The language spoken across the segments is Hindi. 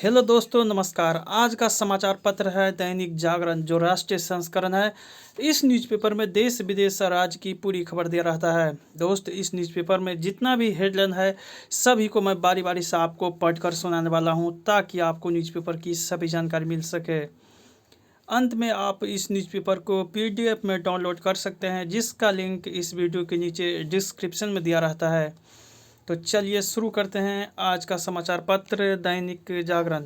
हेलो दोस्तों, नमस्कार। आज का समाचार पत्र है दैनिक जागरण, जो राष्ट्रीय संस्करण है। इस न्यूज़पेपर में देश विदेश और राज्य की पूरी खबर दिया रहता है। दोस्त, इस न्यूज़पेपर में जितना भी हेडलाइन है सभी को मैं बारी बारी से आपको पढ़कर सुनाने वाला हूं, ताकि आपको न्यूज़पेपर की सभी जानकारी मिल सके। अंत में आप इस न्यूज़पेपर को PDF में डाउनलोड कर सकते हैं, जिसका लिंक इस वीडियो के नीचे डिस्क्रिप्शन में दिया रहता है। तो चलिए शुरू करते हैं आज का समाचार पत्र दैनिक जागरण।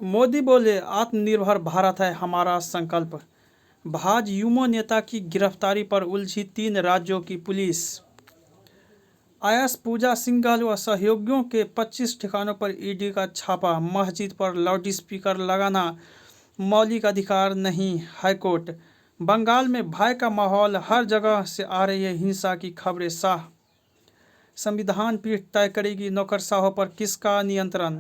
मोदी बोले, आत्मनिर्भर भारत है हमारा संकल्प। भाजयुमो नेता की गिरफ्तारी पर उलझी 3 राज्यों की पुलिस। आयास पूजा सिंघल व सहयोगियों के 25 ठिकानों पर ईडी का छापा। मस्जिद पर लाउडस्पीकर लगाना मौलिक अधिकार नहीं, हाईकोर्ट। बंगाल में भय का माहौल, हर जगह से आ रही है हिंसा की खबरें। शाह, संविधान पीठ तय करेगी नौकरशाहों पर किसका नियंत्रण।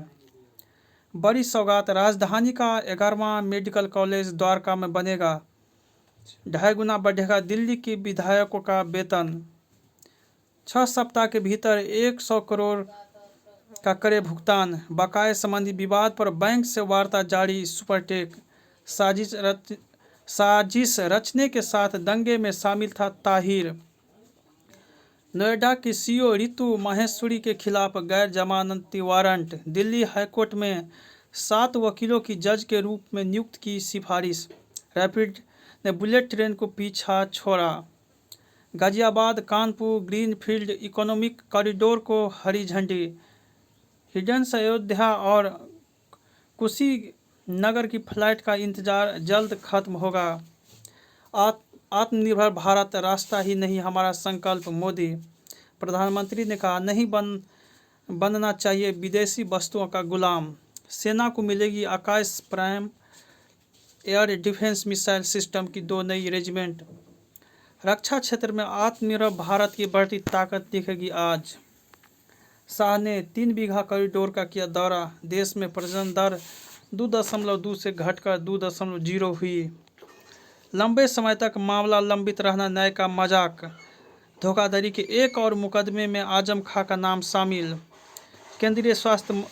बड़ी सौगात, राजधानी का 11वां मेडिकल कॉलेज द्वारका में बनेगा। 2.5 गुना बढ़ेगा दिल्ली के विधायकों का वेतन। 6 सप्ताह के भीतर 100 करोड़ का करे भुगतान। बकाये संबंधी विवाद पर बैंक से वार्ता जारी। सुपरटेक साजिश रचने के साथ दंगे में शामिल था ताहिर। नोएडा की CEO रितु माहेश्वरी के खिलाफ गैर जमानती वारंट। दिल्ली हाईकोर्ट में 7 वकीलों की जज के रूप में नियुक्त की सिफारिश। रैपिड ने बुलेट ट्रेन को पीछा छोड़ा। Ghaziabad Kanpur greenfield economic corridor को हरी झंडी। हिडन से अयोध्या और कुशीनगर की फ्लाइट का इंतजार जल्द खत्म होगा। आत्मनिर्भर भारत रास्ता ही नहीं, हमारा संकल्प, मोदी। प्रधानमंत्री ने कहा, नहीं बनना चाहिए विदेशी वस्तुओं का गुलाम। सेना को मिलेगी Akash prime air defence missile system की 2 नई रेजिमेंट। रक्षा क्षेत्र में आत्मनिर्भर भारत की बढ़ती ताकत दिखेगी आज। शाह ने 3 बीघा कॉरिडोर का किया दौरा। देश में प्रजनन दर 2.2 से घटकर 2.0 हुई। लंबे समय तक मामला लंबित रहना न्याय का मजाक। धोखाधड़ी के एक और मुकदमे में आजम खां का नाम शामिल। केंद्रीय स्वास्थ्य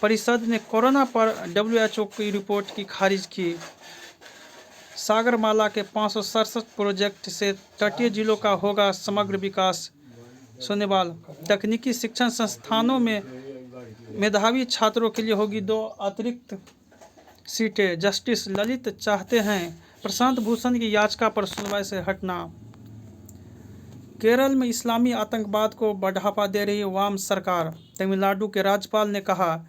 परिषद ने कोरोना पर WHO की रिपोर्ट की खारिज की। सागरमाला के 567 प्रोजेक्ट से तटीय जिलों का होगा समग्र विकास। सोनेवाल, तकनीकी शिक्षण संस्थानों में मेधावी छात्रों के लिए होगी 2 अतिरिक्त सीटें। जस्टिस ललित चाहते हैं प्रशांत भूषण की याचिका पर सुनवाई से हटना। केरल में इस्लामी आतंकवाद को बढ़ावा दे रही वाम सरकार। तमिलनाडु के राज्यपाल ने कहा,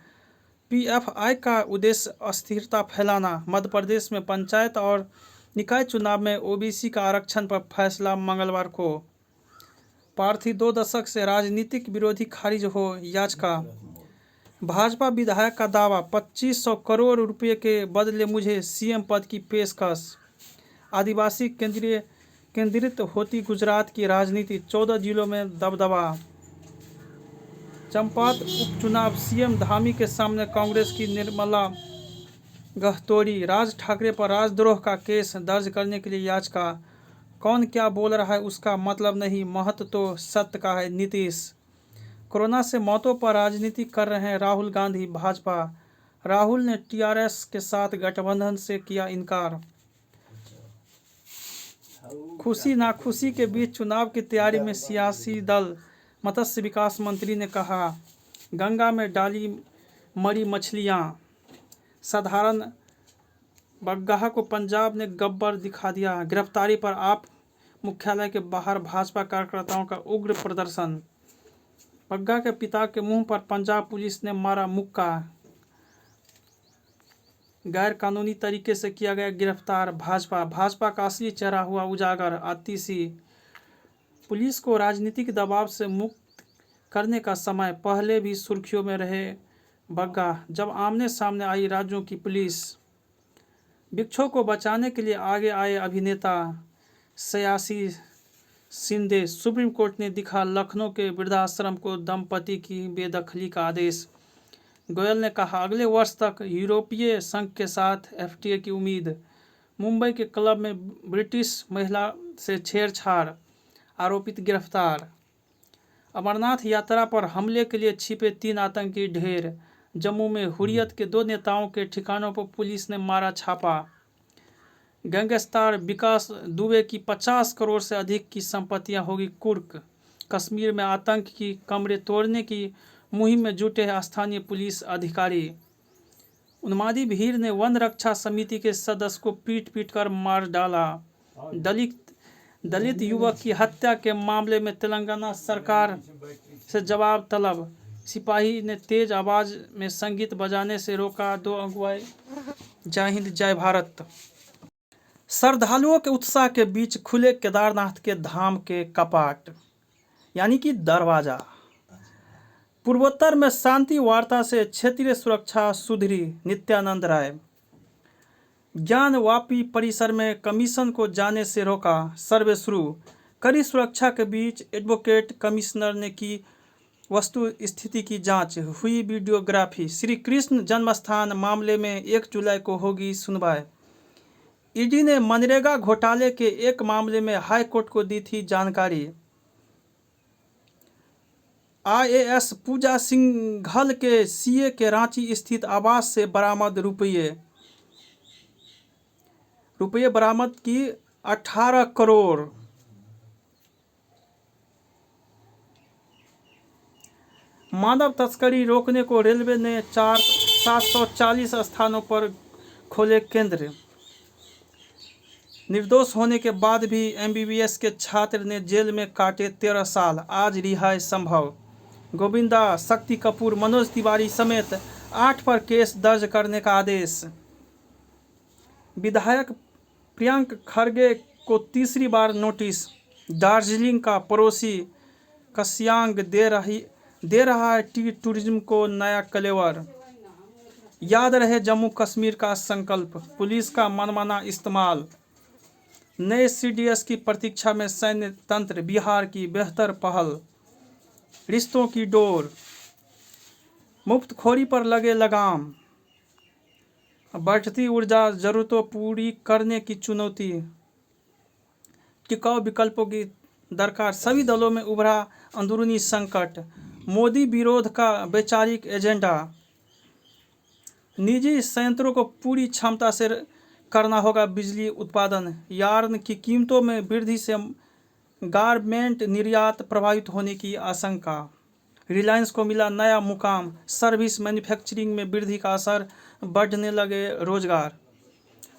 PFI का उद्देश्य अस्थिरता फैलाना। मध्य प्रदेश में पंचायत और निकाय चुनाव में OBC का आरक्षण पर फैसला मंगलवार को। प्रार्थी 2 दशक से राजनीतिक विरोधी खारिज हो याचिका। भाजपा विधायक का दावा, 2500 करोड़ रुपए के बदले मुझे CM पद की पेशकश। आदिवासी केंद्रित होती गुजरात की राजनीति, 14 जिलों में दबदबा। चंपावत उपचुनाव, CM धामी के सामने कांग्रेस की निर्मला गहतोरी। राज ठाकरे पर राजद्रोह का केस दर्ज करने के लिए याचिका। कौन क्या बोल रहा है उसका मतलब नहीं, महत्व तो सत्य का है, नीतीश। कोरोना से मौतों पर राजनीति कर रहे हैं राहुल गांधी, भाजपा। राहुल ने TRS के साथ गठबंधन से किया इनकार। खुशी नाखुशी के बीच चुनाव की तैयारी में सियासी दल। मत्स्य विकास मंत्री ने कहा, गंगा में डाली मरी मछलियां। साधारण बग्गाह को पंजाब ने गब्बर दिखा दिया। गिरफ्तारी पर आप मुख्यालय के बाहर भाजपा कार्यकर्ताओं का उग्र प्रदर्शन। बग्गा के पिता के मुंह पर पंजाब पुलिस ने मारा मुक्का। गैर कानूनी तरीके से किया गया गिरफ्तार। भाजपा का असली चेहरा हुआ उजागर। आतिशी, पुलिस को राजनीतिक दबाव से मुक्त करने का समय। पहले भी सुर्खियों में रहे बग्गा, जब आमने सामने आई राज्यों की पुलिस। भिक्षुकों को बचाने के लिए आगे आए अभिनेता श्रेयसी शिंदे। सुप्रीम कोर्ट ने दिखा लखनऊ के वृद्धाश्रम को दंपति की बेदखली का आदेश। गोयल ने कहा, अगले वर्ष तक यूरोपीय संघ के साथ FTA की उम्मीद। मुंबई के क्लब में ब्रिटिश महिला से छेड़छाड़, आरोपित गिरफ्तार। अमरनाथ यात्रा पर हमले के लिए छिपे 3 आतंकी ढेर। जम्मू में हुर्रियत के 2 नेताओं के ठिकानों पर पुलिस ने मारा छापा। गैंगस्टर विकास दुबे की 50 करोड़ से अधिक की संपत्तियां होगी कुर्क। कश्मीर में आतंक की कमरे तोड़ने की मुहिम में जुटे हैं स्थानीय पुलिस अधिकारी। उन्मादी भीड़ ने वन रक्षा समिति के सदस्य को पीट पीट कर मार डाला। दलित युवक की हत्या के मामले में तेलंगाना सरकार से जवाब तलब। सिपाही ने तेज आवाज में संगीत बजाने से रोका। 2 अगुवाई। जय हिंद, जय भारत। श्रद्धालुओं के उत्साह के बीच खुले केदारनाथ के धाम के कपाट यानी कि दरवाजा। पूर्वोत्तर में शांति वार्ता से क्षेत्रीय सुरक्षा सुधरी। नित्यानंद राय। ज्ञानवापी परिसर में कमीशन को जाने से रोका। सर्वे शुरू। कड़ी सुरक्षा के बीच एडवोकेट कमिश्नर ने की वस्तु स्थिति की जांच। हुई वीडियोग्राफी। श्री कृष्ण जन्मस्थान मामले में 1 जुलाई को होगी सुनवाई। ईडी ने मनरेगा घोटाले के एक मामले में हाई कोर्ट को दी थी जानकारी। आईएएस पूजा सिंघल के सीए के रांची स्थित आवास से बरामद रुपये बरामद की 18 करोड़। मानव तस्करी रोकने को रेलवे ने 740 स्थानों पर खोले केंद्र। निर्दोष होने के बाद भी एमबीबीएस के छात्र ने जेल में काटे 13 साल। आज रिहाई संभव। गोविंदा, शक्ति कपूर, मनोज तिवारी समेत 8 पर केस दर्ज करने का आदेश। विधायक प्रियंक खरगे को तीसरी बार नोटिस। दार्जिलिंग का पड़ोसी कसियांग दे रहा है टी टूरिज्म को नया कलेवर। याद रहे जम्मू कश्मीर का संकल्प। पुलिस का मनमाना इस्तेमाल। नए सीडीएस की प्रतीक्षा में सैन्य तंत्र। बिहार की बेहतर पहल। रिश्तों की डोर। मुफ्तखोरी पर लगे लगाम। बढ़ती ऊर्जा जरूरतों पूरी करने की चुनौती। टिकाऊ विकल्पों की दरकार। सभी दलों में उभरा अंदरूनी संकट। मोदी विरोध का वैचारिक एजेंडा। निजी संयंत्रों को पूरी क्षमता से करना होगा बिजली उत्पादन। यार्न की कीमतों में वृद्धि से गारमेंट निर्यात प्रभावित होने की आशंका। रिलायंस को मिला नया मुकाम। सर्विस मैन्युफैक्चरिंग में वृद्धि का असर। बढ़ने लगे रोजगार।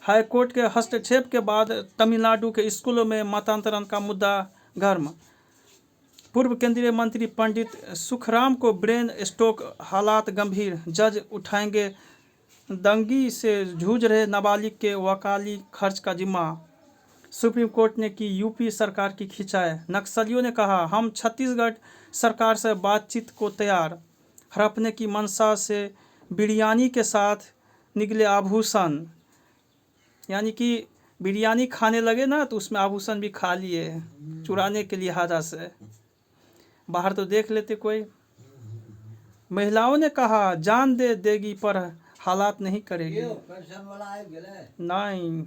हाईकोर्ट के हस्तक्षेप के बाद तमिलनाडु के स्कूलों में मतांतरण का मुद्दा गर्म। पूर्व केंद्रीय मंत्री पंडित सुखराम को ब्रेन स्ट्रोक, हालात गंभीर। जज उठाएंगे दंगी से जूझ रहे नाबालिग के वकाली खर्च का जिम्मा। सुप्रीम कोर्ट ने की यूपी सरकार की खिंचाई। नक्सलियों ने कहा, हम छत्तीसगढ़ सरकार से बातचीत को तैयार। हड़पने की मंशा से बिरयानी के साथ निकले आभूषण। यानी कि बिरयानी खाने लगे ना तो उसमें आभूषण भी खा लिए चुराने के लिहाजा से। बाहर तो देख लेते कोई। महिलाओं ने कहा, जान दे देगी पर हालात नहीं करेगी। नहीं।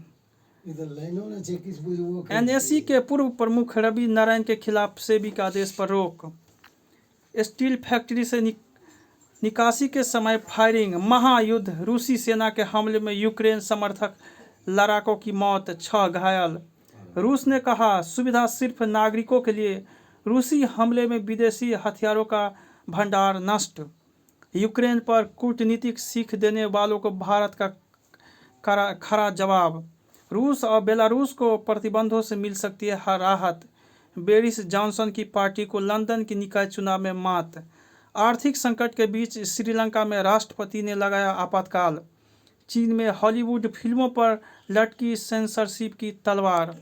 एनएससी के पूर्व प्रमुख रवि नारायण के खिलाफ सेबी के आदेश पर रोक। स्टील फैक्ट्री से निकासी के समय फायरिंग। महायुद्ध। रूसी सेना के हमले में यूक्रेन समर्थक लड़ाकों की मौत, 6 घायल। रूस ने कहा, सुविधा सिर्फ नागरिकों के लिए। रूसी हमले में विदेशी हथियारों का भंडार नष्ट। यूक्रेन पर कूटनीतिक सीख देने वालों को भारत का खरा जवाब। रूस और बेलारूस को प्रतिबंधों से मिल सकती है राहत। बोरिस जॉनसन की पार्टी को लंदन की निकाय चुनाव में मात। आर्थिक संकट के बीच श्रीलंका में राष्ट्रपति ने लगाया आपातकाल। चीन में हॉलीवुड फिल्मों पर लटकी सेंसरशिप की तलवार।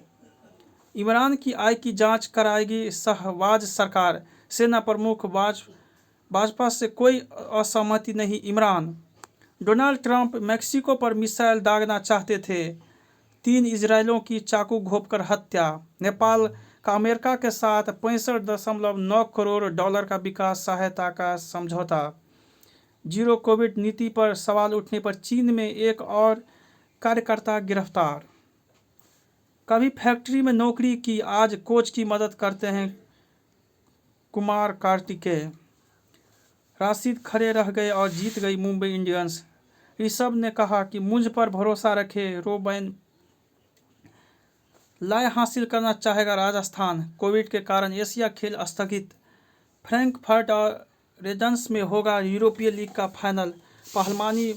इमरान की आय की जांच कराएगी शहबाज सरकार। सेना प्रमुख भाजपा से कोई असहमति नहीं। इमरान। डोनाल्ड ट्रंप मेक्सिको पर मिसाइल दागना चाहते थे। 3 इजरायलियों की चाकू घोंपकर हत्या। नेपाल का अमेरिका के साथ 65.9 करोड़ डॉलर का विकास सहायता का समझौता। जीरो कोविड नीति पर सवाल उठने पर चीन में एक और कार्यकर्ता गिरफ्तार। कभी फैक्ट्री में नौकरी की, आज कोच की मदद करते हैं कुमार कार्तिकेय। राशिद खड़े रह गए और जीत गई मुंबई इंडियंस। ऋषभ ने कहा कि मुझ पर भरोसा रखें, रोबैन लय हासिल करना चाहेगा राजस्थान। कोविड के कारण एशिया खेल स्थगित। फ्रैंकफर्ट और रेजेंस में होगा यूरोपीय लीग का फाइनल। पहलवानी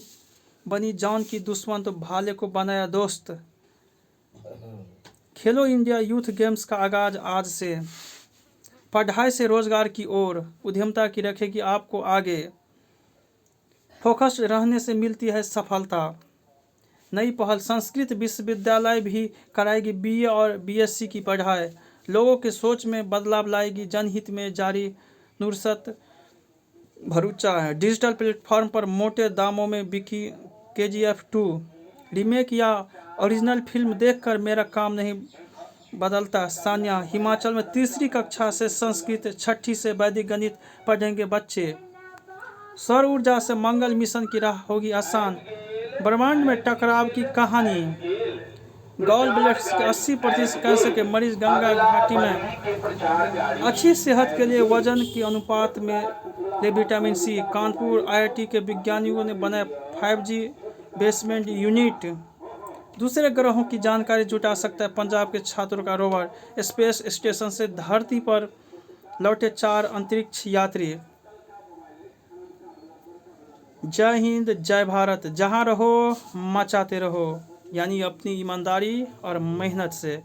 बनी जान की दुश्मन तो भाले को बनाया दोस्त। खेलो इंडिया यूथ गेम्स का आगाज आज से। पढ़ाई से रोजगार की ओर, उद्यमता की रखेगी आपको आगे। फोकस्ड रहने से मिलती है सफलता। नई पहल, संस्कृत विश्वविद्यालय भी कराएगी बीए और बीएससी की पढ़ाई। लोगों के सोच में बदलाव लाएगी जनहित में जारी। नुसरत भरूचा है। डिजिटल प्लेटफॉर्म पर मोटे दामों में बिकी KGF 2। रीमेक या ओरिजिनल फिल्म देखकर मेरा काम नहीं बदलता। सानिया। हिमाचल में तीसरी कक्षा से संस्कृत, छठी से वैदिक गणित पढ़ेंगे बच्चे। सौर ऊर्जा से मंगल मिशन की राह होगी आसान। ब्रह्मांड में टकराव की कहानी। गॉल ब्लैडर के 80% कैंसर के मरीज गंगा घाटी में। अच्छी सेहत के लिए वजन के अनुपात में ले विटामिन सी। कानपुर IIT के वैज्ञानिकों ने बनाया 5G बेसमेंट यूनिट। दूसरे ग्रहों की जानकारी जुटा सकता है पंजाब के छात्रों का रोवर। स्पेस स्टेशन से धरती पर लौटे 4 अंतरिक्ष यात्री। जय हिंद, जय भारत। जहां रहो मचाते रहो, यानी अपनी ईमानदारी और मेहनत से।